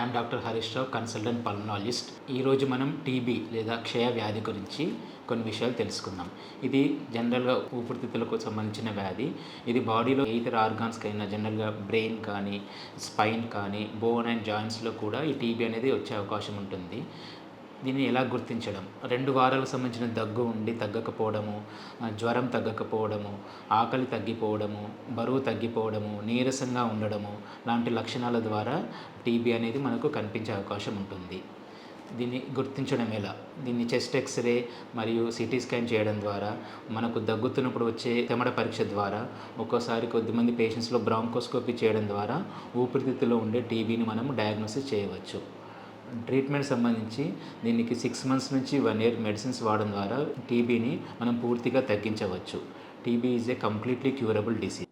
I'm doctor Harish Rao, consultant pulmonologist. ఈరోజు మనం TB లేదా క్షయ వ్యాధి గురించి కొన్ని విషయాలు తెలుసుకుందాం. ఇది జనరల్గా ఊపిరితిత్తులకు సంబంధించిన వ్యాధి. ఇది బాడీలో ఇతర ఆర్గాన్స్కి అయినా జనరల్గా బ్రెయిన్ కానీ, స్పైన్ కానీ, బోన్ అండ్ జాయింట్స్లో కూడా ఈ టీబీ అనేది వచ్చే అవకాశం ఉంటుంది. దీన్ని ఎలా గుర్తించడం? 2 వారాలకు సంబంధించిన దగ్గు ఉండి తగ్గకపోవడము, జ్వరం తగ్గకపోవడము, ఆకలి తగ్గిపోవడము, బరువు తగ్గిపోవడము, నీరసంగా ఉండడము లాంటి లక్షణాల ద్వారా టీబీ అనేది మనకు కనిపించే అవకాశం ఉంటుంది. దీన్ని గుర్తించడం ఎలా? దీన్ని చెస్ట్ ఎక్స్రే మరియు సిటీ స్కాన్ చేయడం ద్వారా, మనకు దగ్గుతున్నప్పుడు వచ్చే తెమడ పరీక్ష ద్వారా, ఒక్కోసారి కొద్దిమంది పేషెంట్స్లో బ్రాంకోస్కోపీ చేయడం ద్వారా ఊపిరితిత్తులో ఉండే టీబీని మనం డయాగ్నోసిస్ చేయవచ్చు. ట్రీట్మెంట్ సంబంధించి దీనికి 6 months నుంచి 1 year మెడిసిన్స్ వాడడం ద్వారా టీబీని మనం పూర్తిగా తగ్గించవచ్చు. TB is a completely curable disease.